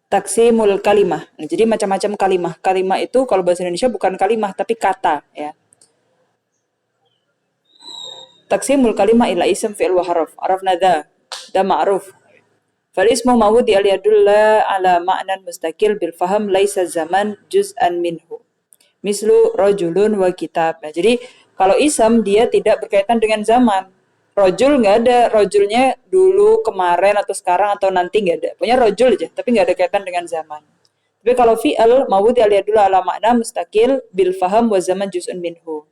taksimul kalimah. Nah, jadi macam-macam kalimah. Kalimah itu kalau bahasa Indonesia bukan kalimah tapi kata ya. Taksimul kalimah ila ism fi'il wa harf. Arafna da ma'ruf. Fal ismu mawudi al yadulla ala ma'nan mustaqil bil faham laisa zaman juz'an minhu. Mislu rojulun wa kitab. Nah, jadi kalau ism dia tidak berkaitan dengan zaman. Rojul nggak ada, rojulnya dulu, kemarin, atau sekarang, atau nanti nggak ada. Punya rojul aja, tapi nggak ada kaitan dengan zaman. Tapi kalau fi'al, mawudi aliyadullah ala makna mustakil bil faham wa zaman juz'un minhu.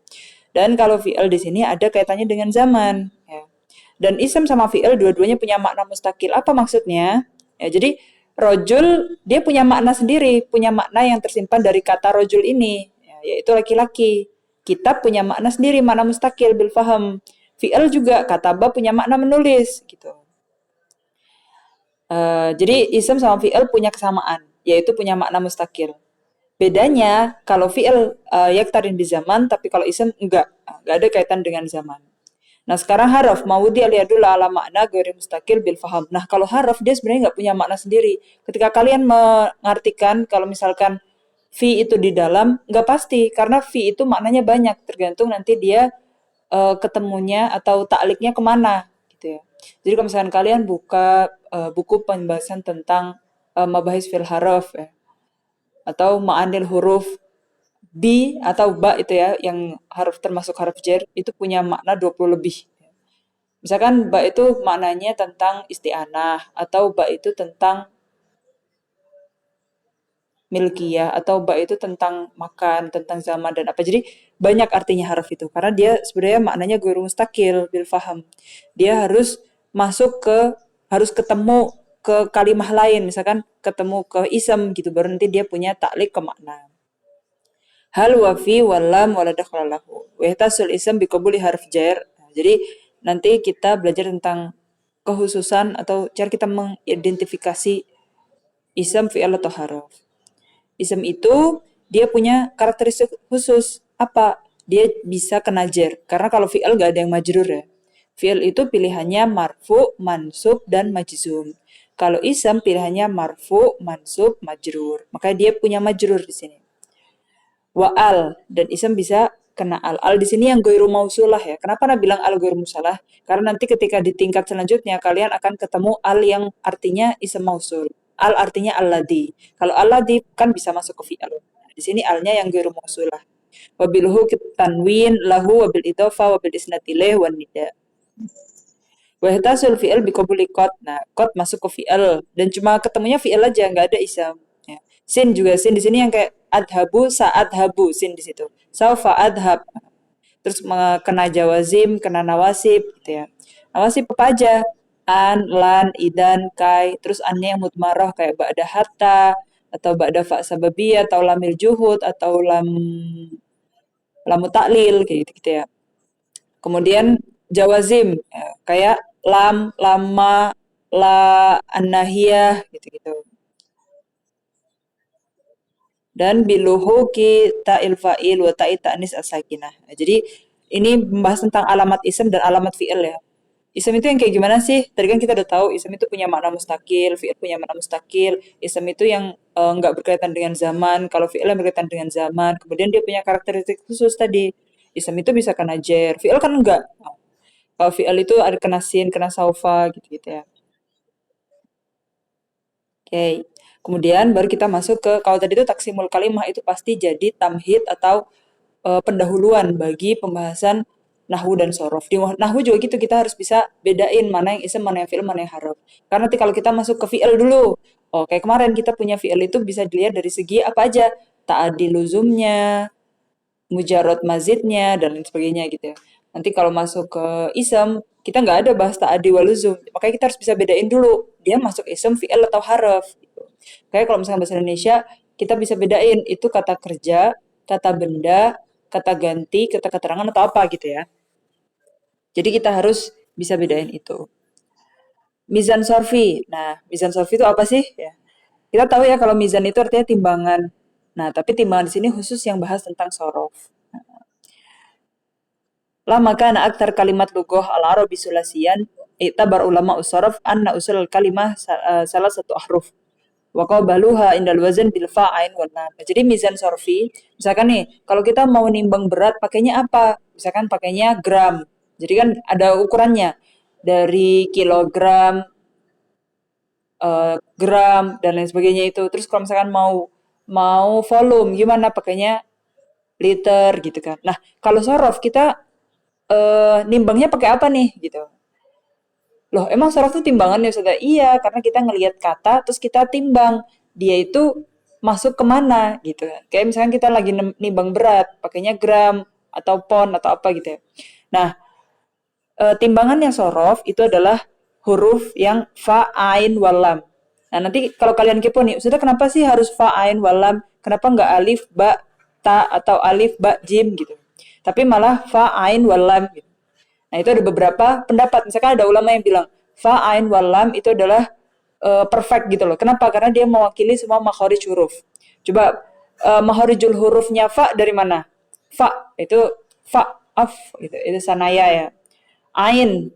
Dan kalau fi'al di sini ada kaitannya dengan zaman. Ya. Dan ism sama fi'al dua-duanya punya makna mustakil. Apa maksudnya? Ya, jadi rojul dia punya makna sendiri, punya makna yang tersimpan dari kata rojul ini, ya, yaitu laki-laki. Kitab punya makna sendiri, makna mustakil bil faham. Fi'al juga, kataba punya makna menulis gitu. Jadi ism sama fi'al punya kesamaan, yaitu punya makna mustakil. Bedanya kalau fi'il yaktarin di zaman, tapi kalau ism enggak ada kaitan dengan zaman. Nah sekarang haraf mawudi aliyadul ala makna ghairi mustakil bil faham. Nah kalau haraf dia sebenarnya nggak punya makna sendiri. Ketika kalian mengartikan kalau misalkan fi itu di dalam, nggak pasti karena fi itu maknanya banyak tergantung nanti dia ketemunya atau takliknya kemana gitu ya. Jadi kalau misalkan kalian buka buku pembahasan tentang mabahis fil haraf ya, atau ma'anil huruf bi atau ba itu ya yang harus termasuk harf jar itu punya makna 20 lebih. Misalkan ba itu maknanya tentang isti'anah atau ba itu tentang milkiyah atau ba itu tentang makan, tentang zaman dan apa. Jadi banyak artinya harf itu karena dia sebenarnya maknanya guru mustakil bil faham. Dia harus masuk ke harus ketemu ke kalimah lain, misalkan ketemu ke ism gitu baru nanti dia punya taklik ke makna. Hal wafi walam waladakhlalahu. Wahtasul ism bikabuli harf jar. Jadi nanti kita belajar tentang kekhususan atau cara kita mengidentifikasi ism, fi'il atau harf. Ism itu dia punya karakteristik khusus. Apa? Dia bisa kena jar. Karena kalau fi'il nggak ada yang majrur ya. Fi'il itu pilihannya marfu, mansub, dan majzum. Kalau ism pilihannya marfu, mansub, majrur. Maka dia punya majrur di sini. Wa al dan ism bisa kena al. Al di sini yang ghairu mausulah ya. Kenapa Anda bilang al ghairu mausulah? Karena nanti ketika di tingkat selanjutnya kalian akan ketemu al yang artinya ism mausul. Al artinya alladhi. Kalau alladhi kan bisa masuk ke fi'al. Di sini alnya yang ghairu mausulah. Wabilhu tanwin lahu wabil idhofa wabil isnad ilaih wan nida. Wahtasul fi'al biqabuli qad. Nah, qad masuk ke fi'al dan cuma ketemunya fi'al aja, nggak ada isam. Ya. Sin juga sin di sini yang kayak adhabu saat habu sin di situ. Saufa adhab. Terus kena jawazim, kena nawasib gitu ya. Nawasib apa aja? An, lan, idan, kai. Terus annya yang mutmarah kayak ba'da hatta atau ba'da fa sababiyah atau lamil juhud atau lamu taklil kayak gitu, gitu ya. Kemudian jawazim ya, kayak lam, lama, la, an-nahiyah gitu-gitu. Dan biluhu ta'il fa'il wa ta'i ta'nis as-sakinah. Nah, jadi ini membahas tentang alamat ism dan alamat fi'il ya. Ism itu yang kayak gimana sih? Tadi kan kita udah tahu ism itu punya makna mustakil, fi'il punya makna mustakil. Ism itu yang nggak berkaitan dengan zaman, kalau fi'il yang berkaitan dengan zaman. Kemudian dia punya karakteristik khusus tadi. Ism itu bisa kena jar, fi'il kan enggak. Kalau fi'il itu ada kena sin, kena saufa gitu-gitu ya. Oke. Kemudian baru kita masuk ke kalau tadi itu taksimul kalimah itu pasti jadi tamhid atau pendahuluan bagi pembahasan nahwu dan sorof. Di nahwu juga gitu kita harus bisa bedain mana yang ism, mana yang fi'il, mana yang harf. Karena nanti kalau kita masuk ke fi'il dulu, oh kayak kemarin kita punya fi'il itu bisa dilihat dari segi apa aja, ta'adi luzumnya, mujarot mazidnya dan lain sebagainya gitu ya. Nanti kalau masuk ke ism, kita nggak ada bahas ta'adi waluzum. Makanya kita harus bisa bedain dulu, dia masuk ism, fi'il atau harf. Gitu. Kayak kalau misalnya bahasa Indonesia, kita bisa bedain itu kata kerja, kata benda, kata ganti, kata keterangan atau apa gitu ya. Jadi kita harus bisa bedain itu. Mizan sorfi. Nah, mizan sorfi itu apa sih? Ya. Kita tahu ya kalau mizan itu artinya timbangan. Nah, tapi timbangan di sini khusus yang bahas tentang sorof. Lama kana aktar kalimat lugoh al-arabi sulasiyan i'tabar ulama usaraf anna usul kalimah salah satu ahruf Wa qabaluha indal wazn bil fa'ain wal lam. Jadi mizan sorfi, misalkan nih, kalau kita mau nimbang berat pakainya apa? Misalkan pakainya gram. Jadi kan ada ukurannya dari kilogram, gram dan lain sebagainya itu. Terus kalau misalkan mau mau volume gimana pakainya liter gitu kan. Nah, kalau sorof kita nimbangnya pakai apa nih gitu. Loh, emang sorof itu timbangannya Ustazah? Iya, karena kita ngelihat kata terus kita timbang dia itu masuk kemana gitu kan. Kayak misalkan kita lagi nimbang berat, pakainya gram atau pon atau apa gitu ya. Nah, timbangan yang sorof itu adalah huruf yang fa, ain, walam. Nah, nanti kalau kalian kepo nih, sudah kenapa sih harus fa, ain, walam? Kenapa nggak alif, ba, ta, atau alif, ba, jim gitu? Tapi malah fa, ain, walam gitu. Nah, itu ada beberapa pendapat. Misalkan ada ulama yang bilang fa, ain, walam itu adalah perfect gitu loh. Kenapa? Karena dia mewakili semua makhraj huruf. Coba makhrijul hurufnya fa dari mana? Fa itu fa, af gitu. Itu sanaya ya. Ain,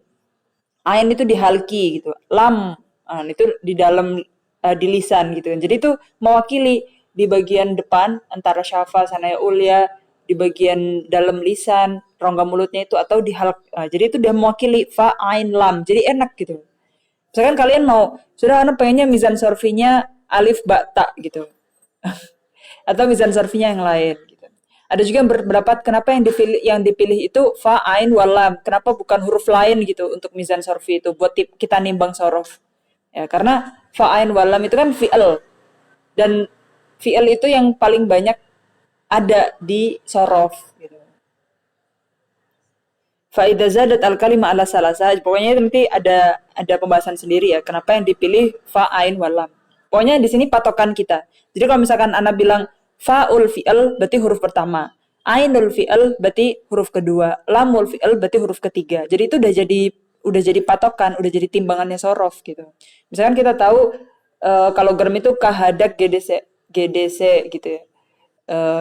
ain itu di halki gitu. Lam, itu di dalam di lisan gitu. Jadi itu mewakili di bagian depan antara syafa, sanaya ulya, di bagian dalam lisan, rongga mulutnya itu atau di halq. Jadi itu udah mewakili fa, ain, lam. Jadi enak gitu. Misalkan kalian mau, sudah anak pengennya mizan sorfinya alif, ba, ta gitu. Atau mizan sorfinya yang lain gitu. Ada juga yang berpendapat kenapa yang dipilih itu fa, ain, walam. Kenapa bukan huruf lain gitu untuk mizan sorfi itu buat kita nimbang sorof. Ya, karena fa, ain, walam itu kan fi'il. Dan fi'il itu yang paling banyak ada di sorof gitu. Faidah zadat al kalimah ala salasa. Pokoknya nanti ada pembahasan sendiri ya. Kenapa yang dipilih fa, ain, walam. Pokoknya di sini patokan kita. Jadi kalau misalkan Anda bilang faul fi'il berarti huruf pertama. Ainul fi'il berarti huruf kedua. Lamul fi'il berarti huruf ketiga. Jadi itu udah jadi patokan, udah jadi timbangannya sorof gitu. Misalkan kita tahu kalau gram itu kahadak GDC gitu ya.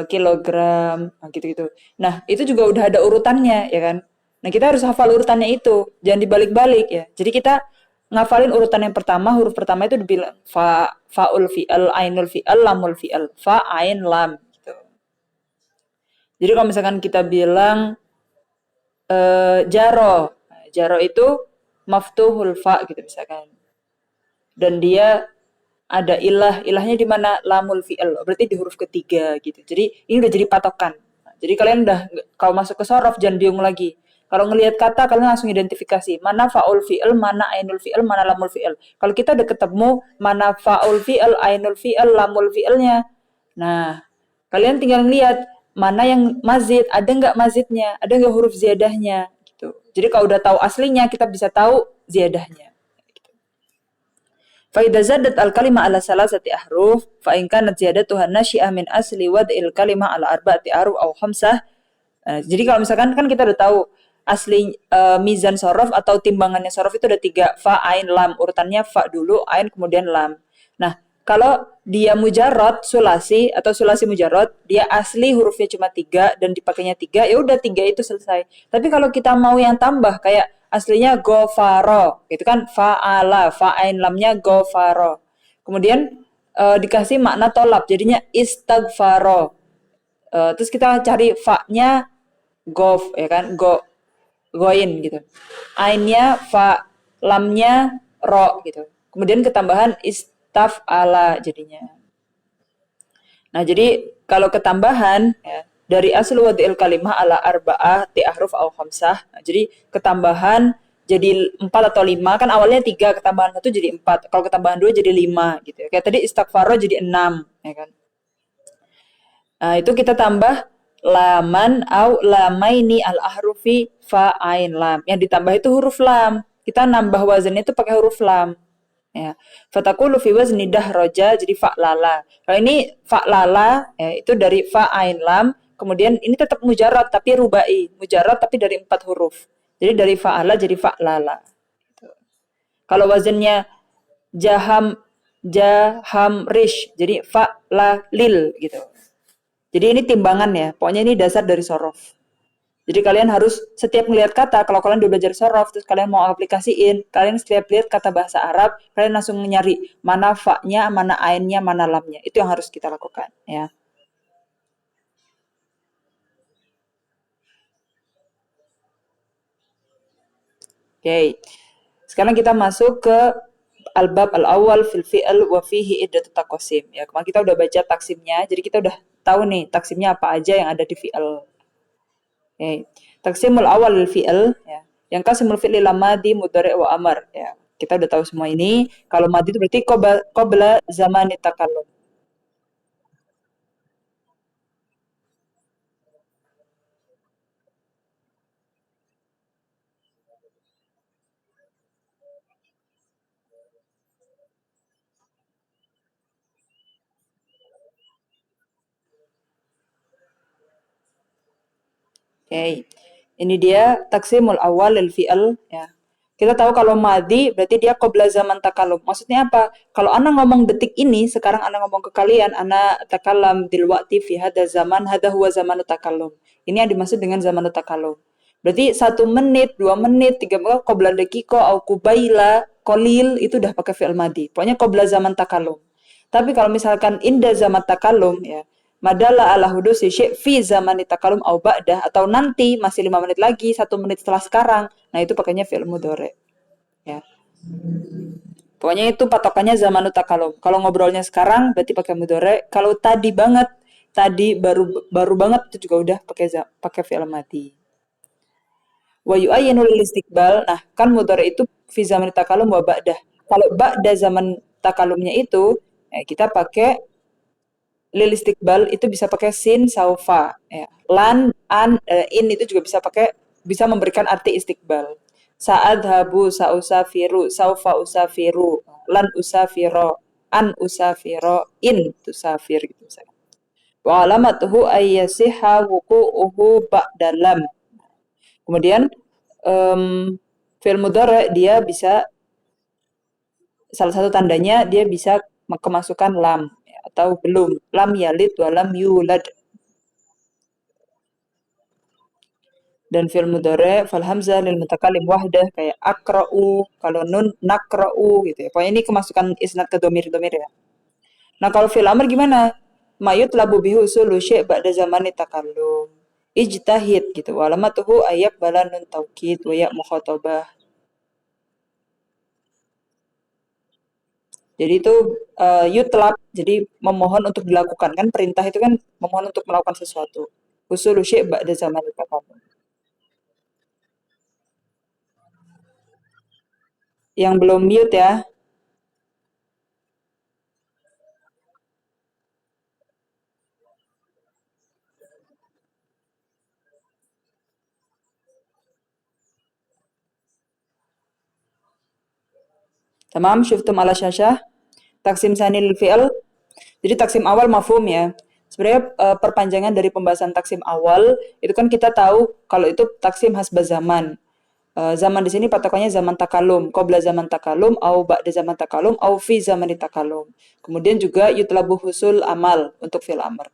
Kilogram gitu-gitu. Nah, itu juga udah ada urutannya ya kan. Nah, kita harus hafal urutannya itu, jangan dibalik-balik ya. Jadi kita ngafalin urutan yang pertama, huruf pertama itu dibilang fa, faul fi'al, ainul fi'al, lamul fi'al, fa, ain, lam gitu. Jadi kalau misalkan kita bilang jaro, jaro itu maftuhul fa gitu misalkan. Dan dia ada ilahnya di mana lamul fi'al, berarti di huruf ketiga gitu. Jadi ini udah jadi patokan. Jadi kalian udah kalau masuk ke sorof jangan bingung lagi. Kalau ngelihat kata kalian langsung identifikasi mana faul fi'il, mana ainul fi'il, mana lamul fi'il. Kalau kita udah ketemu mana faul fi'il, ainul fi'il, lamul fi'ilnya. Nah, kalian tinggal lihat mana yang mazid, ada nggak mazidnya, ada nggak huruf ziyadahnya gitu. Jadi kalau udah tahu aslinya kita bisa tahu ziyadahnya. فإذا زادت الكلمة على ثلاثة أحرف فإن كانت زيادتها ناشئة من أصل وضع الكلمة على أربعة أحرف أو خمسة. Jadi kalau misalkan kan kita udah tahu asli mizan sorof atau timbangannya sorof itu ada 3, fa, ain, lam. Urutannya fa dulu, ain, kemudian lam. Nah, kalau dia mujarrad, sulasi atau sulasi mujarrad, dia asli hurufnya cuma 3 dan dipakainya 3, ya udah 3 itu selesai. Tapi kalau kita mau yang tambah kayak aslinya gofaro, itu kan fa'ala, fa'ain lamnya gofaro. Kemudian dikasih makna tolap, jadinya istaghfaro. Terus kita cari fa-nya gof, ya kan, goin gitu. Ainnya fa, lamnya ro gitu. Kemudian ketambahan istaf'ala jadinya. Nah, jadi kalau ketambahan ya, dari aslu wadil kalimah ala arba'ah ti ahruf au khamsah. Nah, jadi ketambahan jadi 4 atau 5, kan awalnya 3, ketambahan 1 jadi 4. Kalau ketambahan 2 jadi 5 gitu ya. Kayak tadi istighfaro jadi 6 ya kan. Nah, itu kita tambah laman au lamaini al ahrufi fa ain lam. Yang ditambah itu huruf lam. Kita nambah wazannya itu pakai huruf lam. Ya. Fatakulu fi wazni dahroja jadi fa'lala. Kalau ini fa'lala ya, itu dari fa ain lam, kemudian ini tetap mujarrad tapi rubai. Mujarrad tapi dari 4 huruf. Jadi dari fa'ala jadi fa'lala. Gitu. Kalau wazannya jaham rish jadi fa'lalil gitu. Jadi ini timbangan ya. Pokoknya ini dasar dari sorof. Jadi kalian harus setiap melihat kata, kalau kalian udah belajar sorof, terus kalian mau aplikasiin, kalian setiap lihat kata bahasa Arab, kalian langsung nyari mana fa-nya, mana ainnya, mana lamnya. Itu yang harus kita lakukan, ya. Oke. Sekarang kita masuk ke al-bab al-awwal fil fi'l wa fihi iddatu taqasim. Ya, kemarin kita udah baca taksimnya, jadi kita udah tahu nih taksimnya apa aja yang ada di fi'l. Oke. Taksimul awal lil fi'l ya. Yang kasimul fi'li la madi, mudhari' wa amar ya. Kita udah tahu semua ini. Kalau madi itu berarti qabla zaman takallum. Oke. Ini dia taksimul awal lil fi'l ya. Kita tahu kalau madi berarti dia qabla zaman takalum. Maksudnya apa? Kalau ana ngomong detik ini, sekarang ana ngomong ke kalian, ana takalam dilwakti fi hada zaman, hada huwa zamanu takalum. Ini yang dimaksud dengan zamanu takalum. Berarti 1 menit, 2 menit, 3 menit, qabla dekiko, au kubaila, kolil, itu udah pakai fi'il madi. Pokoknya qabla zaman takalum. Tapi kalau misalkan inda zaman takalum, ya, madalla ala hudusi syai' fi zaman takalum au ba'dah, atau nanti masih 5 menit lagi, 1 menit setelah sekarang, nah itu pakainya fi'il mudhari. Ya. Pokoknya itu patokannya zamanu takalum. Kalau ngobrolnya sekarang berarti pakai mudhari. Kalau tadi banget, tadi baru baru banget itu juga udah pakai fi'il madi. Wa yu'ayyinu lil istiqbal. Nah, kan mudhari itu fi zaman takalum wa ba'dah. Kalau ba'da zaman takalumnya itu kita pakai lil istiqbal itu bisa pakai sin saufa ya. Lan an in itu juga bisa memberikan arti istiqbal. Saat habu sausafiru saufa usafiru lan usafiro an usafiro in tusafir gitu misalnya. Wa alamatuhu ayyasiha wuku'uhu ba'dalam. Kemudian um, fil mudhari dia bisa, salah satu tandanya dia bisa kemasukan lam ya, atau belum. Lam yalid wa lam yulad. Dan fil mudhari fal hamzah lil mutakallim wahdah kayak akra'u, kalau nun nakra'u gitu ya. Pokoknya ini kemasukan isnad ke domir-domir ya. Nah, kalau fil amr gimana? Mayut labu bihu usulu syai' ba'da zamani takallum. Ijtahid gitu. Walamatuhu ayak bala nun taukid wa ya mukhatabah. Jadi itu yutlab, jadi memohon untuk dilakukan, kan perintah itu kan memohon untuk melakukan sesuatu. Usulu syai' ba'da zamani takallum. Yang belum mute ya. Tamam, syuftum ala syashah. Taksim sanil fi'al. Jadi taksim awal mafhum ya. Sebenarnya perpanjangan dari pembahasan taksim awal itu kan kita tahu kalau itu taksim hasba zaman. Zaman di sini patokannya zaman takalum, qabla zaman takalum, au ba'da zaman takalum, au fi zaman takalum. Kemudian juga yutlabu husul amal untuk fil amr.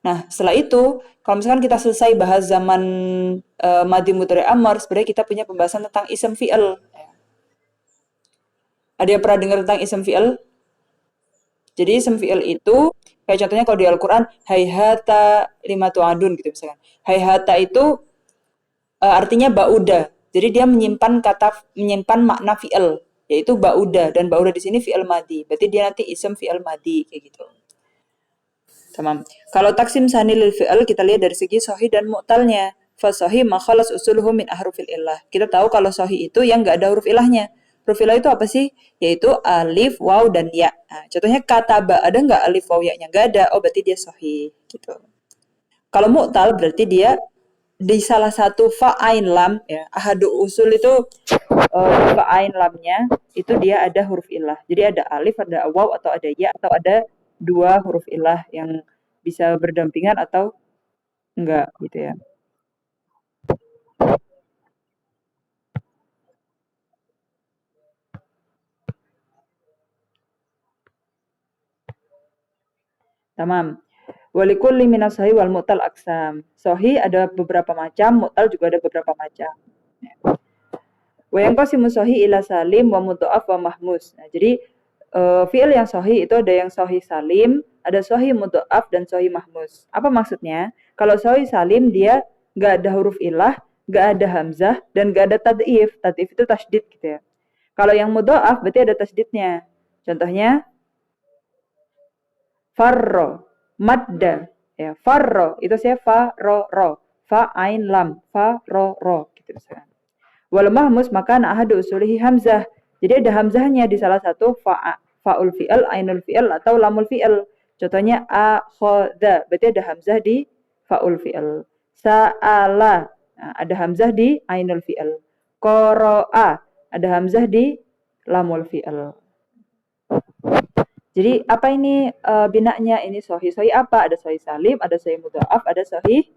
Nah, setelah itu, kalau misalkan kita selesai bahas zaman madi mudhari amr, sebenarnya kita punya pembahasan tentang ism fi'il. Ada yang pernah dengar tentang ism fi'il? Jadi ism fi'il itu kayak contohnya kalau di Al-Qur'an hayhata lima tu'adun gitu misalkan. Hayhata itu artinya bauda. Jadi dia menyimpan makna fi'il yaitu bauda, dan bauda di sini fi'il madi. Berarti dia nanti ism fi'il madi kayak gitu. Tamam. Kalau taksim sani lil fi'il kita lihat dari segi sahih dan mu'talnya. Fa sahih ma khalas usuluhu min ahrufil illah. Kita tahu kalau sahih itu yang enggak ada huruf ilahnya. Huruf ilah itu apa sih? Yaitu alif, waw, dan ya. Nah, contohnya kata ba, ada nggak alif, waw, ya-nya? Nggak ada. Oh, berarti dia sahih. Gitu. Kalau mu'tal berarti dia di salah satu fa'ain lam, ya. Ahadu usul itu fa'ain lamnya, itu dia ada huruf ilah. Jadi ada alif, ada waw, atau ada ya, atau ada dua huruf ilah yang bisa berdampingan atau enggak gitu ya. Tamam. Walikulli minas sahih wal mu'tal aksam. Sahih ada beberapa macam, mu'tal juga ada beberapa macam. Wa yanqasimu sahih ila salim wa mudha'af wa mahmus. Nah, jadi fi'il yang sahih itu ada yang sahih salim, ada sahih mudha'af dan sahih mahmus. Apa maksudnya? Kalau sahih salim dia nggak ada huruf ilah, nggak ada hamzah, dan nggak ada tad'if. Tad'if itu tasydid gitu ya. Kalau yang mudha'af berarti ada tasydidnya. Contohnya farro, madda, ya farro itu saya fa ro ro, fa ain lam, fa ro ro gitu misalkan. Wal mahmus maka ahadu usulihi hamzah. Jadi ada hamzahnya di salah satu faul fi'il, ainul fi'il atau lamul fi'il. Contohnya akhadha, berarti ada hamzah di faul fi'il. Sa'ala, nah, ada hamzah di ainul fi'il. Qara'a, ada hamzah di lamul fi'il. Jadi apa ini binanya? Ini sahih. Sahih apa? Ada sahih salim, ada sahih mudha'af, ada sahih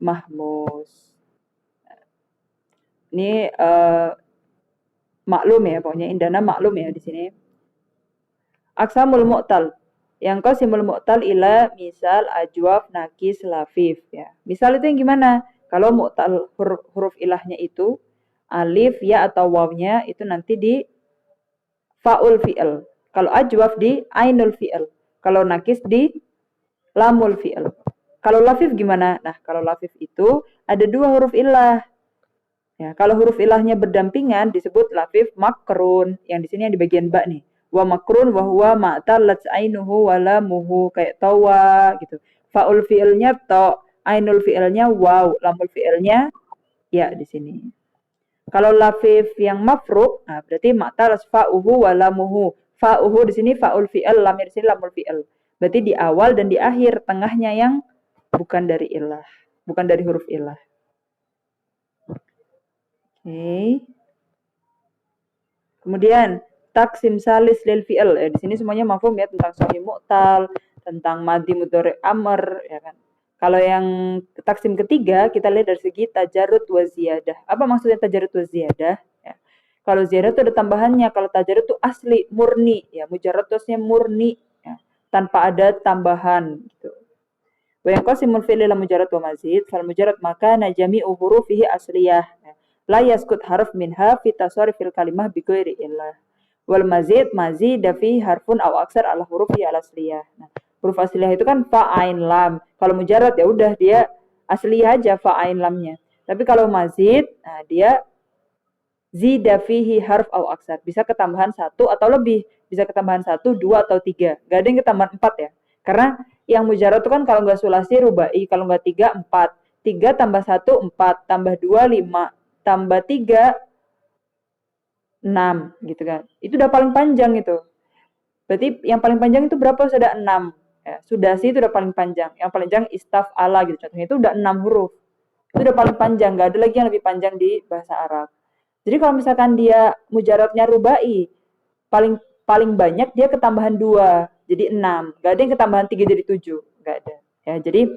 mahmus. Ini maklum ya, pokoknya indana maklum ya di sini. Aksamul mu'tal. Yang qasimul mu'tal ila misal ajwaf nakis lafif ya. Misal itu yang gimana? Kalau mu'tal huruf ilahnya itu alif ya atau wawnya itu nanti di faul fi'il. Kalau ajwaf di ainul fi'il. Kalau nakis di lamul fi'il. Kalau lafif gimana? Nah, kalau lafif itu ada dua huruf ilah. Ya, kalau huruf ilahnya berdampingan disebut lafif makrun. Yang di sini yang di bagian ba nih. Wa makrun wa huwa ma'talat ainuhu wa lamuhu kayak tawa gitu. Faul fi'ilnya to, ainul fi'ilnya waw, lamul fi'ilnya ya di sini. Kalau lafif yang mafruq, nah berarti ma'talas fa'uhu wa lamuhu. Fa'uhu di sini faul fi'il, lamir di sini lamul fi'il. Berarti di awal dan di akhir, tengahnya yang bukan dari ilah, bukan dari huruf ilah. Oke. Kemudian taksim salis lil fi'il. Di sini semuanya mafhum ya tentang sahih mu'tal, tentang madhi mudhari amr ya kan. Kalau yang taksim ketiga kita lihat dari segi tajarrud wa ziyadah. Apa maksudnya tajarrud wa ziyadah? Ya. Kalau ziyadah itu ada tambahannya, kalau tajarrud itu asli, murni ya. Mujarrad itu murni ya, tanpa ada tambahan gitu. Wa yanqasimul fi'l ila mujarrad wa mazid, fal mujarrad maka jami'u hurufihi asliyah. Ya. La yaskut harf minha fi tasarrufil kalimah bi ghairi illah. Wal mazid fi harfun aw aksar ala hurufi al asliyah. Nah, huruf asliyah itu kan fa ain lam. Kalau mujarrad ya udah dia asliyah aja fa ain lamnya. Tapi kalau mazid, nah dia zida fihi harf aw aksar. Bisa ketambahan satu atau lebih. Bisa ketambahan satu, dua atau tiga. Gak ada yang ketambahan empat ya. Karena yang mujarrad itu kan kalau nggak sulasi rubai, kalau nggak tiga empat. Tiga tambah satu empat, tambah dua lima, tambah 3 6 gitu kan. Itu udah paling panjang itu. Berarti yang paling panjang itu berapa? Sudah 6. Ya, sudah sih itu udah paling panjang. Yang paling panjang istaf ala gitu contohnya itu udah 6 huruf. Itu udah paling panjang, nggak ada lagi yang lebih panjang di bahasa Arab. Jadi kalau misalkan dia mujarabnya rubai, paling paling banyak dia ketambahan 2 jadi 6. Gak ada yang ketambahan 3 jadi 7. Gak ada. Ya, jadi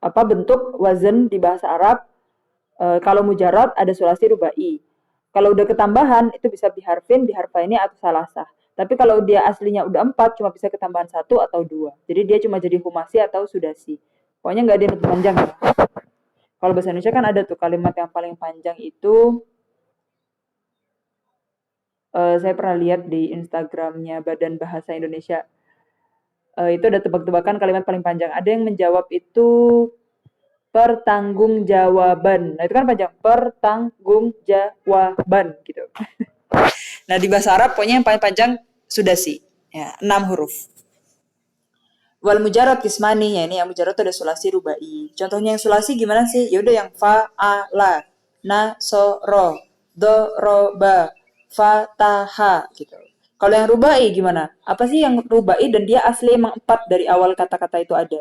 apa bentuk wazan di bahasa Arab kalau mujarad ada sulasi rubai. Kalau udah ketambahan itu bisa biharfin, biharfaini atau salasah. Tapi kalau dia aslinya udah 4 cuma bisa ketambahan 1 atau 2. Jadi dia cuma jadi humasi atau sudasi. Pokoknya nggak ada yang lebih panjang ya. Kalau bahasa Indonesia kan ada tuh kalimat yang paling panjang itu saya pernah lihat di Instagramnya Badan Bahasa Indonesia. Itu ada tebak-tebakan kalimat paling panjang. Ada yang menjawab itu pertanggungjawaban. Nah, itu kan panjang. Pertanggungjawaban gitu. Nah, di bahasa Arab pokoknya yang paling panjang sudasi. Ya, 6 huruf. Wal mujarrad kismani, ya ini yang mujarrad itu ada sulasi rubai. Contohnya yang sulasi gimana sih? Ya udah yang fa'ala, nasoro, doroba, fataha gitu. Kalau yang rubai gimana? Apa sih yang rubai dan dia asli emang 4 dari awal kata-kata itu ada?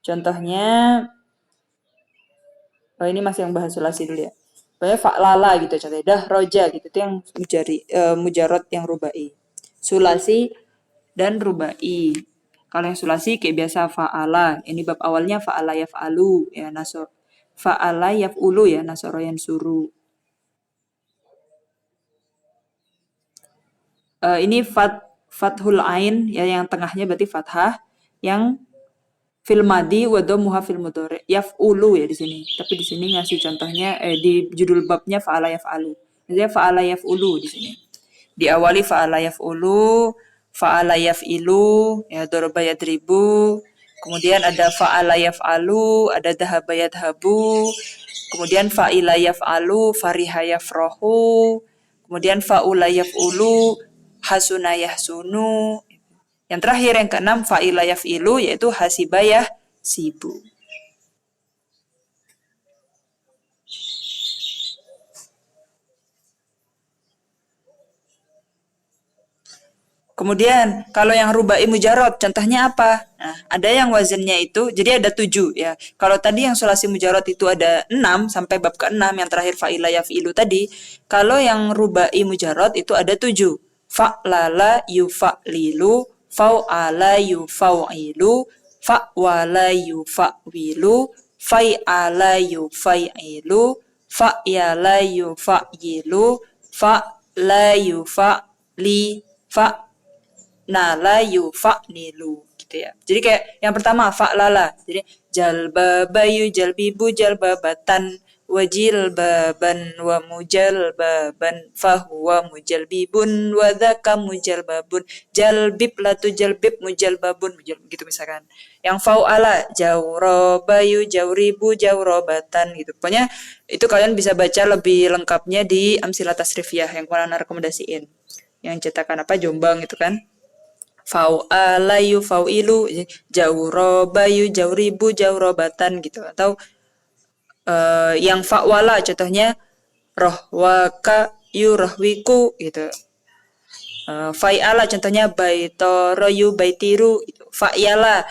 Contohnya, oh ini masih yang bahas sulasi dulu ya. Pokoknya fa'lala gitu contohnya. Dah roja gitu. Itu yang mujarot yang rubai. Sulasi dan rubai. Kalau yang sulasi kayak biasa fa'ala. Ini bab awalnya fa'ala yaf'alu. Ya, fa'ala yaf'ulu ya. Nasoro yang suruh. Ini fathul ain ya, yang tengahnya berarti fathah, yang fil madi wa dhammuha fil mudhari. Yaf'ulu ya di sini. Tapi di sini ngasih contohnya di judul babnya fa'ala yaf'alu. Jadi fa'ala yaf'ulu di sini. Diawali fa'ala yaf'ulu, fa'ala yaf'ilu, ya daraba yadribu. Kemudian ada fa'ala yaf'alu, ada dhahaba yadhabu. Kemudian fa'ila yaf'alu, fariha yafrahu. Kemudian fa'ula yaf'ulu, hasuna yahsunu. Yang terakhir yang keenam fa'ila yaf'ilu, yaitu hasiba yahsibu. Kemudian kalau yang rubai mujarot, contohnya apa? Nah, ada yang wazannya itu, jadi ada 7 ya. Kalau tadi yang sulasi mujarot itu ada 6 sampai bab ke-6 yang terakhir fa'ila yaf'ilu tadi. Kalau yang rubai mujarot itu ada 7. Fa'lala yufa'lilu, fa'ala yufa'wilu, fa'wala yufa'wilu, fa'ala yufa'wilu, fa'yala yufa'yilu, fa'la yufa'li, nala yufa'nilu gitu ya. Jadi kayak yang pertama fa'lala. Jadi jalbabayu jalbibu jalbabatan wajil baban wa mujalbaban fahuwa mujalbibun wa dzaka mujalbabun jalbib latu jalbib mujalbabun gitu misalkan. Yang fa'ala jawrabayu jawribu jawrobatan gitu. Pokoknya itu kalian bisa baca lebih lengkapnya di Amsilah Tasrifiyah yang kalian rekomendasiin. Yang cetakan apa Jombang itu kan. Fa'alayu fa'wilu jawrobayu jawribu jawrobatan gitu. Atau yang fa'wala contohnya rohwaka yurahwiku gitu. Fa'ala contohnya baitoroyu baitiru gitu. Fa'yala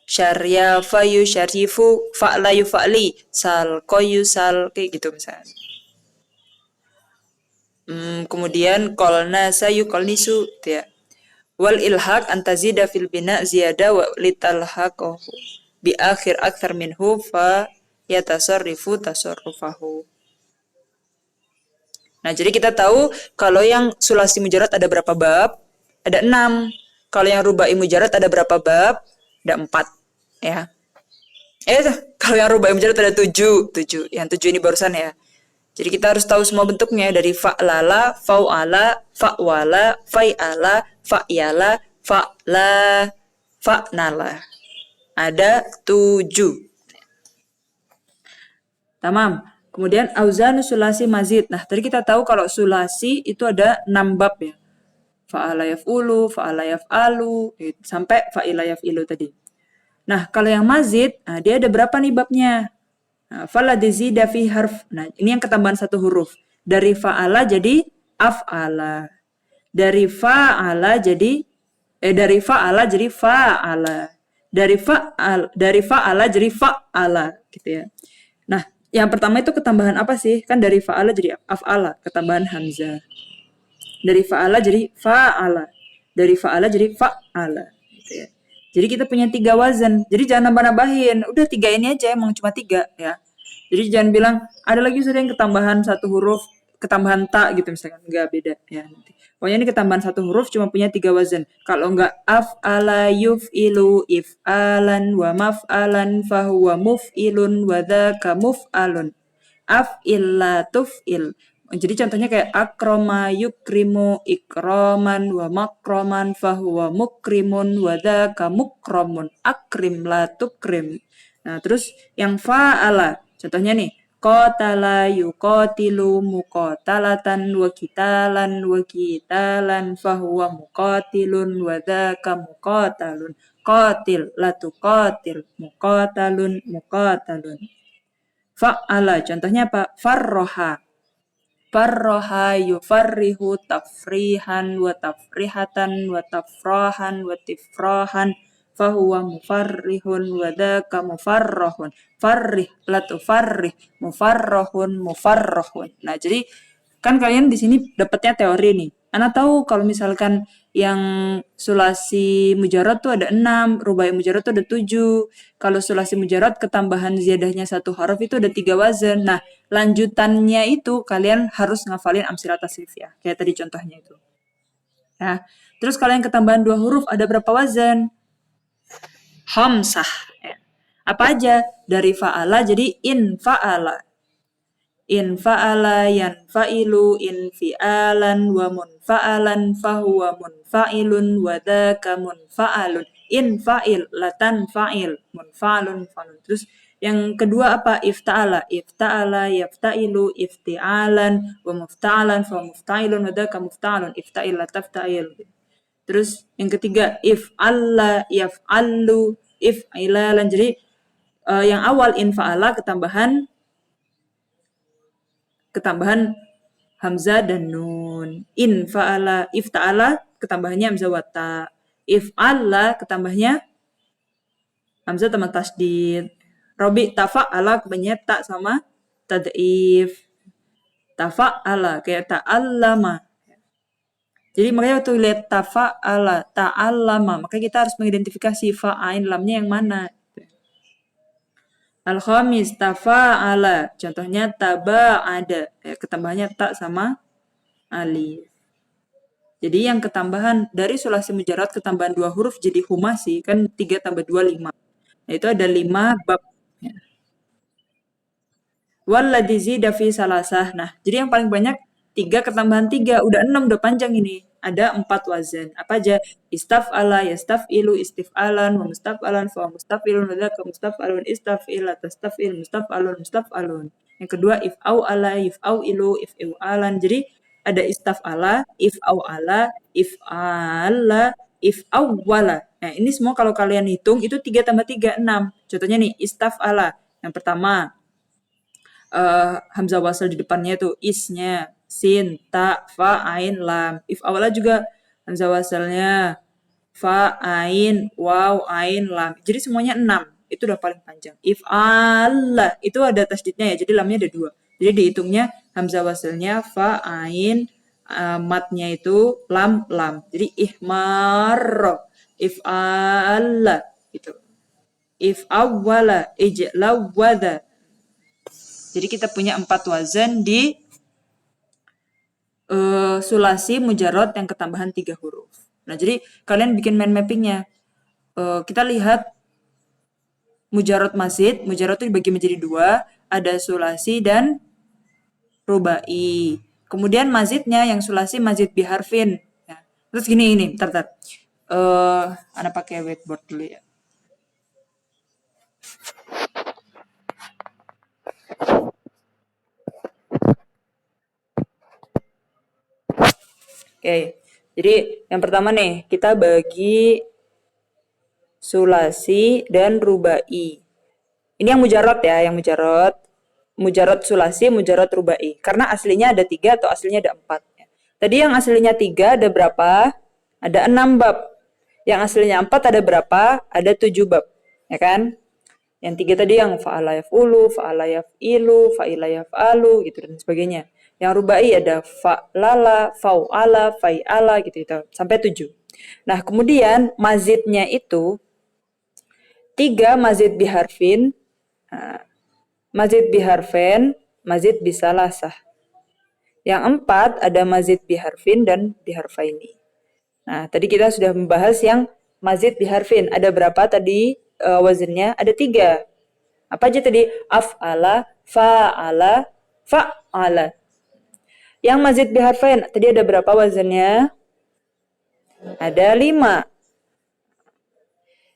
syaryafayu syarifu fa'layu fa'li salkoyu salki gitu misalnya. Kemudian kolna sayu kolnisu gitu ya. Wal ilhaq antazida fil bina ziyada wa litalhaqahu bi akhir akthar minhu fa yatasarrifu tasarrufahu. Nah, jadi kita tahu kalau yang sulasi mujarad ada berapa bab? Ada 6. Kalau yang rubai mujarad ada berapa bab? Ada 4 ya. Kalau yang rubai mujarad ada 7. Yang 7 ini barusan ya. Jadi kita harus tahu semua bentuknya dari fa'lala, fa'ala, fa'wala, fa'ala, fa'yala, fa'la, fa'nala. Ada 7. Tamam. Kemudian auzanu sulasi mazid. Nah, tadi kita tahu kalau sulasi itu ada 6 bab ya. Fa'ala yaf'ulu, fa'ala yaf'alu, sampai fa'ila yaf'ilu tadi. Nah, kalau yang mazid, dia ada berapa nih babnya? Fala dizida fi harf. Nah, ini yang ketambahan satu huruf. Dari fa'ala jadi af'ala. Dari fa'ala jadi fa'ala. Dari fa'ala jadi fa'ala gitu ya. Nah, yang pertama itu ketambahan apa sih? Kan dari fa'ala jadi af'ala, ketambahan hamzah. Dari fa'ala jadi fa'ala. Dari fa'ala jadi fa'ala gitu ya. Jadi kita punya 3 wazan. Jadi jangan nambah-nambahin. Udah 3 ini aja, emang cuma 3 ya. Jadi jangan bilang ada lagi sudah yang ketambahan satu huruf, ketambahan ta gitu misalkan. Enggak, beda ya nanti. Pokoknya ini ketambahan satu huruf cuma punya 3 wazan. Kalau enggak af'ala yuf'ilu if'alan wa maf'alan fahuwa muf'ilun wa dzaka muf'alun. Af'il la tuf'il. Jadi contohnya kayak akroma yukrimu ikroman wa makroman fahuwa mukrimun wa dzaka mukromun akrim la tukrim. Nah, terus yang fa'ala. Contohnya nih, qatala yuqatilu muqatalatan wa qitalan fahuwa muqatilun wa dzaka muqatalun. Qatil la tuqatil muqatalun muqatalun. Fa'ala contohnya apa? Farroha. Farroha yufarrihu tafrihan wa tafrihatan wa tafrahan wa tifrahan fahuwa mufarrihun wa dzaka mufarrahun. Farrih la tufarrih mufarrahun mufarrahun. Nah, jadi kan kalian di sini dapatnya teori nih. Ana tahu kalau misalkan yang sulasi mujarad tuh ada 6, rubai mujarad tuh ada 7. Kalau sulasi mujarad ketambahan ziyadahnya satu huruf itu ada 3 wazan. Nah, lanjutannya itu kalian harus ngafalin Amsilah Tasrifiyah. Kayak tadi contohnya itu. Ya. Terus kalau yang ketambahan 2 huruf ada berapa wazan? Hamsah. Ya. Apa aja? Dari fa'ala jadi in fa'ala. In fa'ala yanfa'ilu infi'alan wa munfa'alan fahuwa munfa'ilun wa dhaka munfa'alun. Infa'il latan fa'il munfa'alun fa'alun. Terus yang kedua apa? Ifta'ala. Ifta'ala yafta'ilu ifti'alan wa mufta'alan fa mufta'ilun wa dhaka mufta'alun. Ifta'il latafta'il. Terus yang ketiga if'alla yaf'allu if'ilalan. Jadi yang awal infa'ala ketambahan hamzah dan nun. In fa'ala, ifta'ala ketambahannya hamzah wa ta. If'ala ketambahnya hamzah tambah tasdid. Robi tafa'ala kebanyakan ta sama tad'if. Tafa'ala kayak ta'allama. Jadi makanya waktu lihat tafa'ala, ta'allama, maka kita harus mengidentifikasi fa'ain lamnya yang mana. Al-khamis tafa'ala, contohnya taba'ada, ketambahannya ta sama alif. Jadi yang ketambahan dari sulasi mujarad ketambahan 2 huruf jadi humasi, kan 3 tambah 2 5. Nah, itu ada 5 bab. Walladzi zida fi salasah. Nah, jadi yang paling banyak 3 ketambahan 3, udah 6, udah panjang ini. Ada 4 wazan. Apa aja? Istaf'ala, yastaf'ilu, istif'alan, wa mustaf'alan, fa mustaf'ilun, wa dzaka mustaf'alun, istaf'ila, tastaf'il, mustaf'alun, mustaf'alun. Yang kedua if'au'ala, yif'au'ilu, if'iw'alan. Jadi ada istaf'ala, if'au'ala, if'ala, if'awwala. Nah, ini semua kalau kalian hitung itu 3 tambah 3 6. Contohnya nih, istaf'ala. Yang pertama hamzah wasal di depannya itu isnya, sin, ta, fa, ain, lam. If awalnya juga hamzah wasalnya fa, ain, waw, ain, lam. Jadi semuanya 6. Itu udah paling panjang. If Allah itu ada tasdidnya ya, jadi lamnya ada 2. Jadi dihitungnya hamzah wasalnya fa, ain, matnya itu lam, lam. Jadi ihmar, if Allah gitu. If awwala ijlawada. Jadi kita punya 4 wazan di sulasi mujarad yang ketambahan 3 huruf. Nah, jadi kalian bikin mind mappingnya. Kita lihat mujarad mazid. Mujarad itu dibagi menjadi 2. Ada sulasi dan rubai. Kemudian mazidnya yang sulasi mazid biharfin. Ya. Terus gini, bentar. Ana pakai whiteboard dulu ya. Oke, jadi yang pertama nih, kita bagi sulasi dan rubai. Ini yang mujarot ya, yang mujarot. Mujarot sulasi, mujarot rubai. Karena aslinya ada 3 atau aslinya ada 4. Tadi yang aslinya 3 ada berapa? Ada 6 bab. Yang aslinya 4 ada berapa? Ada 7 bab. Ya kan? Yang 3 tadi yang fa'ala yaf'ulu, fa'ala yaf'ilu, fa'ila yaf'alu, gitu dan sebagainya. Yang rubai ada fa'lala, fa'ala, fa'ala, gitu. Sampai 7. Nah, kemudian mazidnya itu 3 mazid biharfin, mazid biharfen, mazid bisalasah. Yang 4 ada mazid biharfin dan biharfaini. Nah, tadi kita sudah membahas yang mazid biharfin. Ada berapa tadi wazinnya? Ada 3. Apa aja tadi? Af'ala, fa'ala, fa'ala. Yang mazid biharfain, tadi ada berapa wazinnya? Ada 5.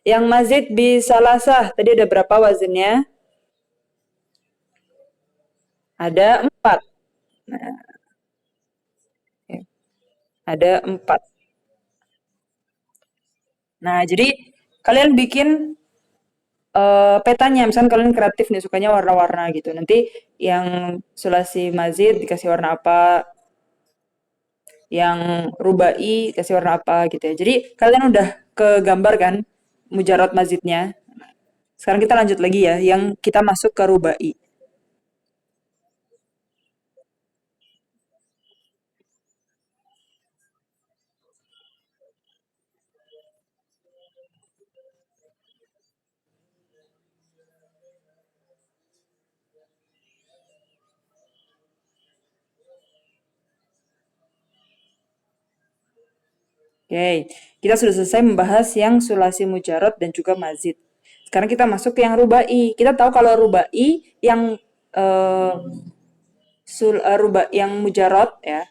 Yang mazid bisalasah, tadi ada berapa wazinnya? Ada 4. Nah, ada 4. Nah, jadi kalian bikin petanya, misalkan kalian kreatif nih, sukanya warna-warna gitu. Nanti yang sulasi mazid dikasih warna apa, yang rubai kasih warna apa gitu ya. Jadi kalian udah kegambar kan mujarad mazidnya. Sekarang kita lanjut lagi ya, yang kita masuk ke rubai. Oke, kita sudah selesai membahas yang sulasi mujarad dan juga mazid. Sekarang kita masuk ke yang rubai. Kita tahu kalau rubai yang eh, yang mujarad ya,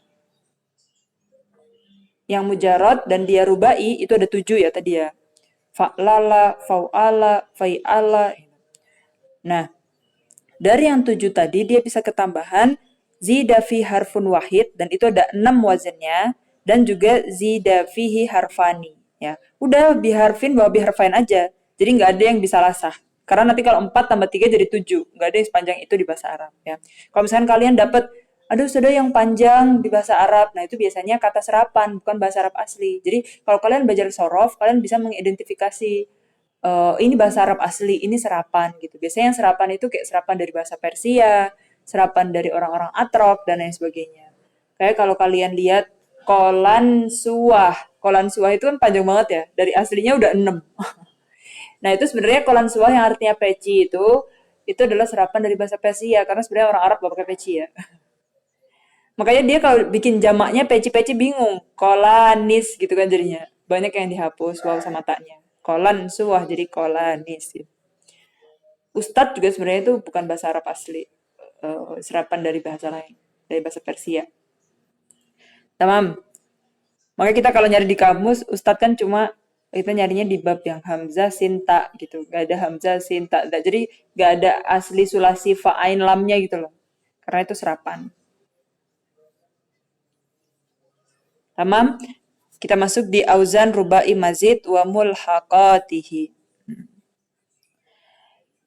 yang mujarad dan dia rubai itu ada 7 ya tadi ya. Fa'lala, fau'ala, fai'ala. Nah, dari yang 7 tadi dia bisa ketambahan zida fi harfun wahid dan itu ada 6 wazennya dan juga zida fihi harfani ya. Udah biharfin bawa biharfain aja. Jadi nggak ada yang bisa lasah. Karena nanti kalau 4 tambah 3 jadi 7. Nggak ada yang sepanjang itu di bahasa Arab ya. Kalau misalkan kalian dapat aduh sudah yang panjang di bahasa Arab. Nah, itu biasanya kata serapan, bukan bahasa Arab asli. Jadi, kalau kalian belajar sorof, kalian bisa mengidentifikasi ini bahasa Arab asli, ini serapan gitu. Biasanya yang serapan itu kayak serapan dari bahasa Persia, serapan dari orang-orang Atrok, dan lain sebagainya. Kayak kalau kalian lihat Kolan Suah itu kan panjang banget ya. Dari aslinya udah 6. Nah, itu sebenarnya Kolan Suah yang artinya peci itu adalah serapan dari bahasa Persia karena sebenarnya orang Arab gak pakai peci ya. Makanya dia kalau bikin jamaknya peci-peci bingung. Kolanis gitu kan jadinya. Banyak yang dihapus waw sama taknya. Kolan suah jadi kolanis. Gitu. Ustadz juga sebenarnya itu bukan bahasa Arab asli. Serapan dari bahasa lain. Dari bahasa Persia. Tamam. Makanya kita kalau nyari di kamus, Ustadz kan cuma kita nyarinya di bab yang Hamzah Sinta gitu. Gak ada Hamzah Sinta. Jadi gak ada asli sulasi fa'ain lamnya gitu loh. Karena itu serapan. Tamam? Kita masuk di auzan rubai mazid wa mulhaqatihi.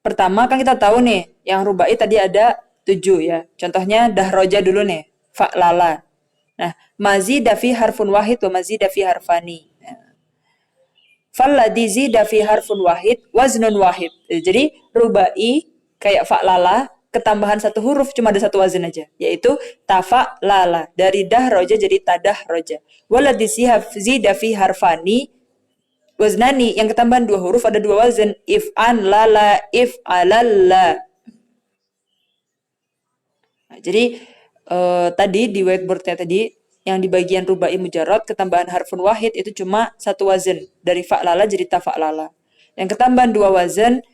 Pertama kan kita tahu nih, yang rubai tadi ada 7 ya. Contohnya dahroja dulu nih, fa'lala. Nah, mazida fi harfun wahid wa mazida fi harfani. Falladhi zida fi harfun wahid waznun wahid. Jadi rubai kayak fa'lala ketambahan satu huruf cuma ada satu wazn aja, yaitu tafa'lala. Dari dahroja jadi tadahroja. Waladhi zida fi harfani waznani yang ketambahan dua huruf ada dua wazn if'an lala if'alalla. Nah, jadi tadi di whiteboardnya tadi yang di bagian rubai mujarrad ketambahan harfun wahid itu cuma satu wazn dari fa'lala jadi tafa'lala. Yang ketambahan dua wazn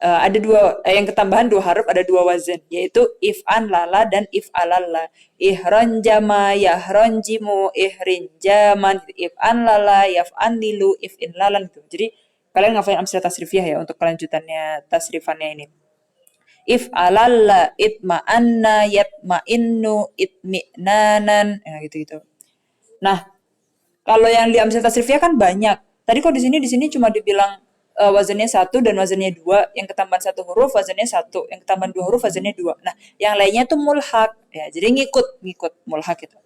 ada dua yang ketambahan dua huruf ada dua wazn yaitu if'an lala dan if'alalla. Ihranjama yahranjimu ihrinjaman if'an lala yaf'an lilu if'in lalan gitu. Jadi kalian ngafalin amsilah tasrifiyah ya untuk kelanjutannya tasrifannya ini. If'alalla itma'anna yatma'innu itmi'nanan gitu-gitu. Nah, kalau yang di amsilah tasrifiyah kan banyak. Tadi kok di sini cuma dibilang wazannya satu dan wazannya dua. Yang ketambahan satu huruf wazannya satu. Yang ketambahan dua huruf wazannya dua. Nah, yang lainnya tuh mulhak. Ya, jadi ngikut mulhak itu.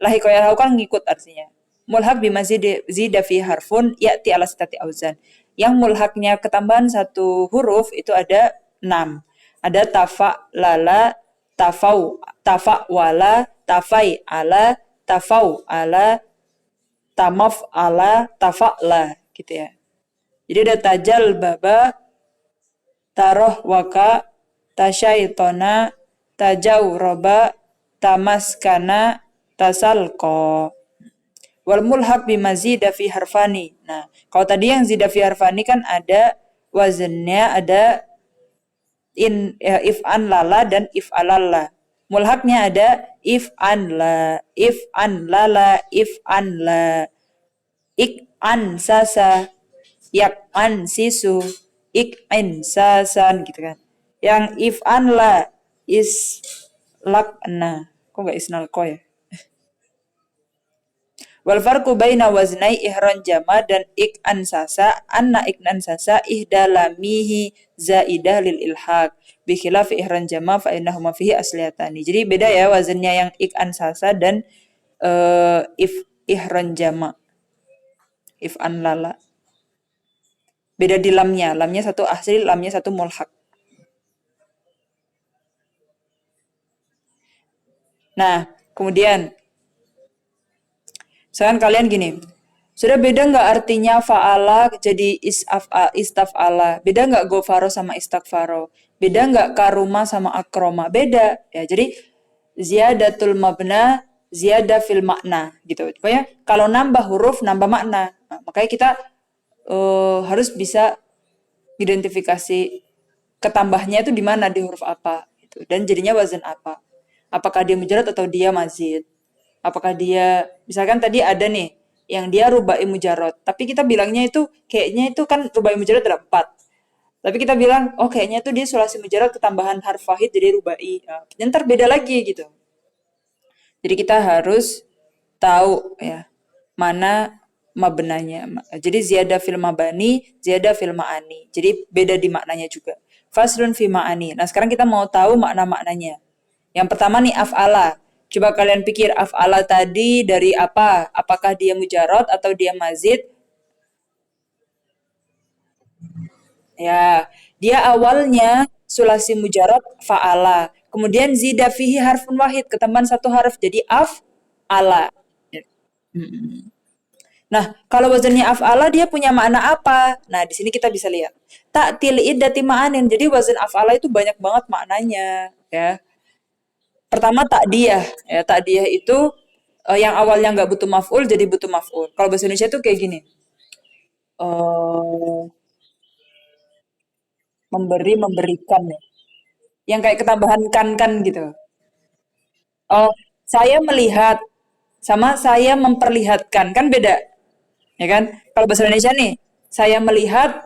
Lahikoyah kan ngikut artinya. Mulhak bima zida fi harfun ya'ti ala sitati auzan. Yang mulhaknya ketambahan satu huruf itu ada 6. Ada tafa lala, tafa wala, tafai ala, tafau ala, tamaf ala, tafa'la gitu ya. Jadi ada tajal baba, taroh waka, tasyaitona, tajau roba, tamaskana, tasalko. Wal mulhaq bimazida fi harfani. Nah, kalau tadi yang zida fi harfani kan ada wazennya ada if'an lala dan if'alalla. Mulhaknya ada if'an la, if'an lala, if'an la, ik'an sasa, yak'an sisu, ik'in sasan gitu kan. Yang if'an la is lakna. Kok nggak isnalko ya? Wal farqu baina waznai ihron jama dan ik'an sasa anna ik'an sasa ihdalamihi zaidah lil ilhaq bi khilaf ihron jama fa innahuma fihi asliyatani. Jadi beda ya wazannya yang ik'an sasa dan ihron jama. If'an lala. Beda di lamnya. Lamnya satu asli, lamnya satu mulhaq. Nah, kemudian sekarang kalian gini, sudah beda nggak artinya fa'ala jadi istaf'ala? Beda nggak gofaro sama istakfaro? Beda nggak karuma sama akroma? Beda. Ya, jadi ziyadatul mabna ziyada fil makna gitu. Pokoknya kalau nambah huruf nambah makna. Nah, makanya kita harus bisa identifikasi ketambahnya itu di mana, di huruf apa gitu. Dan jadinya wazan apa. Apakah dia mujarad atau dia mazid. Apakah dia misalkan tadi ada nih yang dia rubai mujarad, tapi kita bilangnya itu kayaknya itu kan rubai mujarad ada 4. Tapi kita bilang, oh kayaknya itu dia sulasi mujarad ketambahan harf wahid jadi rubai. Nah, ntar beda lagi gitu. Jadi kita harus tahu ya mana mabnanya. Jadi ziyada fil mabani, ziyada fil ma'ani. Jadi beda di maknanya juga. Faslun fi ma'ani. Nah, sekarang kita mau tahu makna-maknanya. Yang pertama nih af'ala. Coba kalian pikir af'ala tadi dari apa? Apakah dia mujarad atau dia mazid? Ya, dia awalnya sulasi mujarad fa'ala. Kemudian zida fihi harfun wahid, ketambahan satu harf jadi af'ala. Nah, kalau wazannya af'ala dia punya makna apa? Nah, di sini kita bisa lihat. Ta'til iddati ma'anin. Jadi wazan af'ala itu banyak banget maknanya, ya. Pertama takdiyah, ya. Takdiyah itu yang awalnya nggak butuh maf'ul jadi butuh maf'ul. Kalau bahasa Indonesia itu kayak gini. eh Memberi, memberikan ya. Yang kayak ketambahan kan gitu. Oh, saya melihat sama saya memperlihatkan kan beda, ya kan? Kalau bahasa Indonesia nih, saya melihat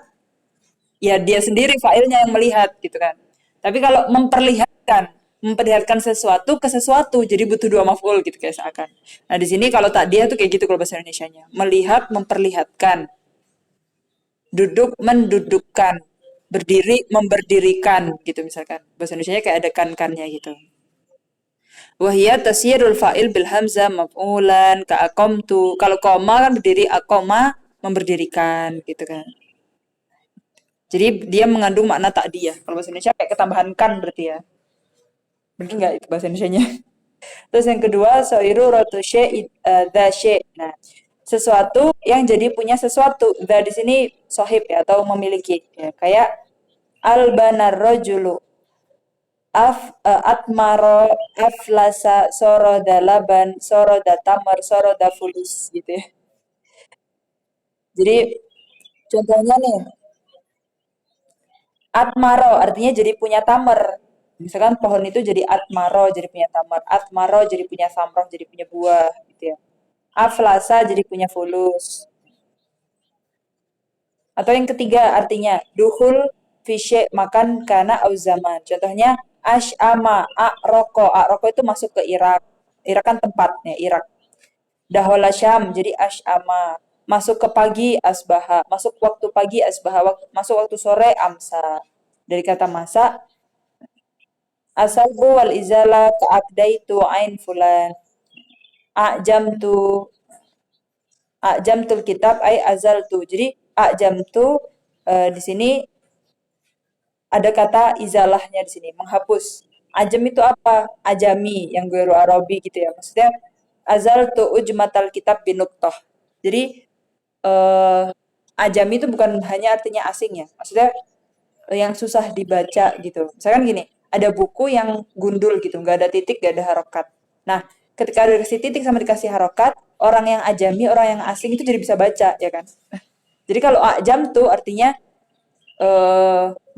ya dia sendiri failnya yang melihat gitu kan. Tapi kalau memperlihatkan sesuatu ke sesuatu jadi butuh dua maf'ul gitu kayak seakan. Nah, di sini kalau tak dia tuh kayak gitu kalau bahasa Indonesianya. Melihat memperlihatkan, duduk mendudukkan, berdiri memberdirikan gitu misalkan. Bahasa Indonesianya kayak ada kan-kannya gitu. Wahia tasyirul fa'il bil hamzah maf'ulan ka aqamtu. Kalau koma kan berdiri aqama memberdirikan gitu kan. Jadi dia mengandung makna takdiyah. Kalau bahasa Indonesia kayak ketambahan kan berarti ya. Bener nggak itu bahasa Indonesianya? Terus yang kedua, soiru rotu the she. Nah, sesuatu yang jadi punya sesuatu. The di sini sohib ya, atau memiliki. Ya. Kayak albanar rojulu. Atmaro aflasa soroda laban soroda tamar soroda fulus gitu ya. Jadi contohnya nih, atmaro artinya jadi punya tamer. Misalkan pohon itu jadi atmaro, jadi punya tamar. Atmaro jadi punya samroh, jadi punya buah gitu ya. Aflasa jadi punya fulus. Atau yang ketiga artinya duhul fisye makan karena auzaman. Contohnya ash'ama a'roko itu masuk ke Irak. Irak kan tempatnya Irak. Dahola Syam jadi ash'ama. Masuk ke pagi asbaha. Masuk waktu pagi asbaha. Masuk waktu sore amsa. Dari kata masa asalbu wal izala ka'abdaitu ain fulan. A'jamtu a'jamtul kitab ay azaltu. Jadi a'jamtu di sini ada kata izalahnya di sini, menghapus. Ajam itu apa? Ajami, yang gue Arabi gitu ya. Maksudnya azaltu ujmatal kitab binuktoh. Jadi ajami itu bukan hanya artinya asing ya. Maksudnya yang susah dibaca gitu. Misalkan gini, ada buku yang gundul gitu, nggak ada titik, nggak ada harokat. Nah, ketika ada dikasih titik sama dikasih harokat, orang yang ajami, orang yang asing itu jadi bisa baca, ya kan? Jadi kalau ajam tuh artinya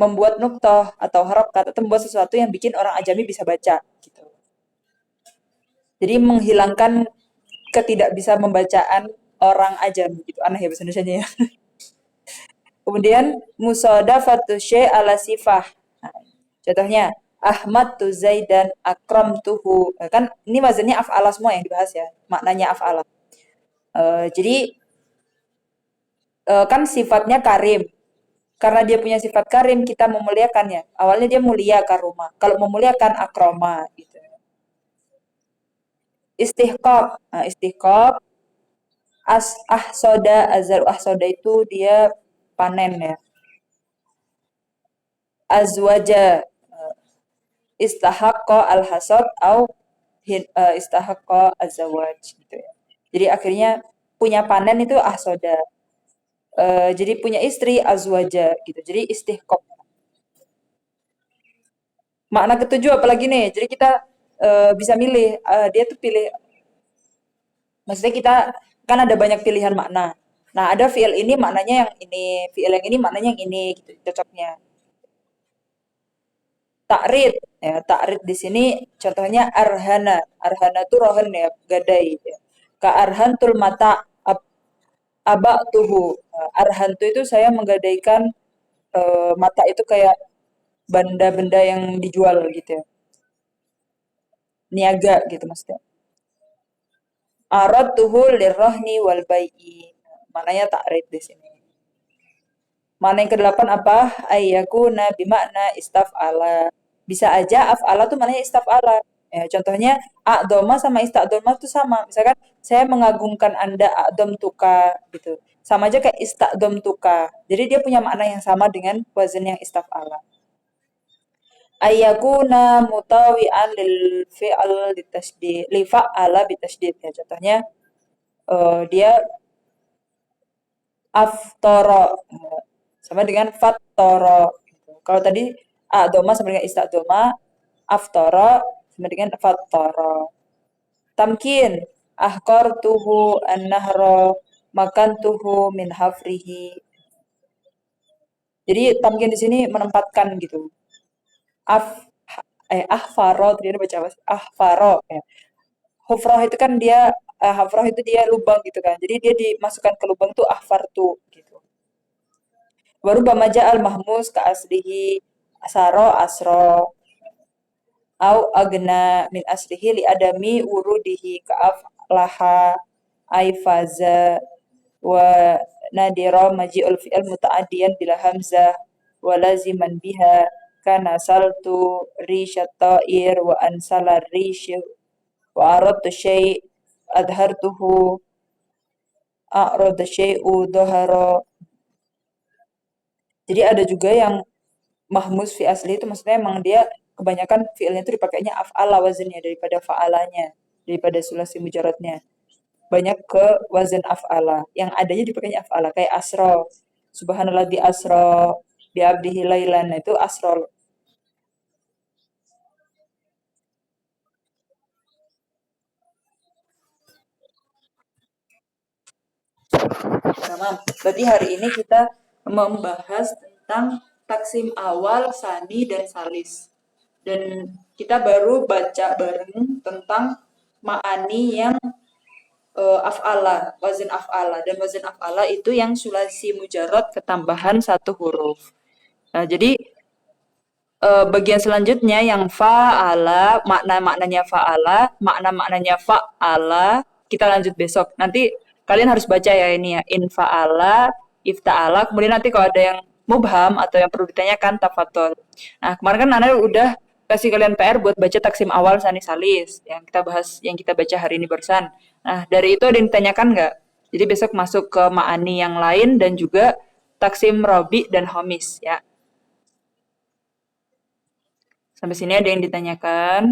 membuat nuktoh atau harokat atau membuat sesuatu yang bikin orang ajami bisa baca gitu. Jadi menghilangkan ketidak bisa membacaan orang ajami gitu. Aneh ya bahasa Indonesia ya. Kemudian musodafatu syai' ala sifah. Nah, contohnya Ahmad tu Zaidan akram tuhu. Kan ini wazannya af'ala semua yang dibahas ya. Maknanya af'ala. Jadi kan sifatnya karim. Karena dia punya sifat karim, kita memuliakannya. Awalnya dia mulia karuma. Kalau memuliakan akroma gitu. Istihqaq. Nah, istihqaq ahsoda azar ahsoda itu dia panen ya. Azwaja istahaqqa al-hasad au istahaqqa azawaj gitu ya. Jadi akhirnya punya panen itu ahsoda. Jadi punya istri azwaja gitu. Jadi istihqaq. Makna ketujuh apalagi nih? Jadi kita bisa milih. Dia tuh pilih. Maksudnya kita kan ada banyak pilihan makna. Nah, ada fiil ini maknanya yang ini, fiil yang ini maknanya yang ini gitu cocoknya. Takrid ya, takrid di sini contohnya arhana. Arhana itu rohan ya, gadai ya. Ka arhantul mata aba tuhu. Arhan itu saya menggadaikan mata itu kayak benda-benda yang dijual gitu ya. Niaga gitu maksudnya. Aradtuhu lirrahni wal bai'i. Maknanya takrid di sini. Mana yang kedelapan apa? Ayyakuna bimakna istaf'ala. Bisa aja af'ala tuh maknanya istaf'ala. Ya, contohnya a'doma sama ista'doma tuh sama. Misalkan saya mengagungkan Anda a'dom tuka gitu. Sama aja kayak ista'dom tuka. Jadi dia punya makna yang sama dengan wazan yang istaf'ala. Ayyakuna mutawi'an lil fi'al ditasydid, li fa'ala bitasydid ya. Contohnya dia aftara sama dengan fattara. Kalau tadi adoma sama dengan istadoma, aftara sama dengan fattara. Tamkin ahqartuhu an-nahra makantuhu min hafrihi. Jadi tamkin di sini menempatkan gitu. Af ahfaro tadi ada baca apa? Ahfaro ya. Hufrah itu kan dia hafrah itu dia lubang gitu kan. Jadi dia dimasukkan ke lubang tuh ahfartu gitu. Baru bamaja al mahmus ka aslihi asaro asro au agna min aslihi li adami wurudihi ka aflaha aifaza wa nadira maji'ul fi'il muta'addiyan bila hamzah wa laziman biha kana saltu rishat ta'ir wa ansala rishu wa aradtu syai' adhartuhu a'rada syai'u dhahara. Jadi ada juga yang mahmus fi asli itu maksudnya emang dia kebanyakan fiilnya itu dipakainya af'ala wazannya daripada fa'alanya, daripada sulasi mujaradnya. Banyak ke wazan af'ala. Yang adanya dipakainya af'ala kayak asro. Subhanallah di asro bi abdihi lailan. Nah, itu asro. Tamam. Berarti hari ini kita membahas tentang taksim awal, sani, dan salis. Dan kita baru baca bareng tentang ma'ani yang af'ala, wazan af'ala. Dan wazan af'ala itu yang sulasi mujarad ketambahan satu huruf. Nah, jadi bagian selanjutnya yang fa'ala, makna-maknanya fa'ala, makna-maknanya fa'ala, kita lanjut besok. Nanti kalian harus baca ya ini ya, in fa'ala, ifta'ala, kemudian nanti kalau ada yang mubham atau yang perlu ditanyakan, tafadhol. Nah, kemarin kan Nana udah kasih kalian PR buat baca taksim awal sani salis yang kita bahas, yang kita baca hari ini barusan. Nah, dari itu ada yang ditanyakan nggak? Jadi besok masuk ke ma'ani yang lain dan juga taksim robi dan homis ya. Sampai sini ada yang ditanyakan?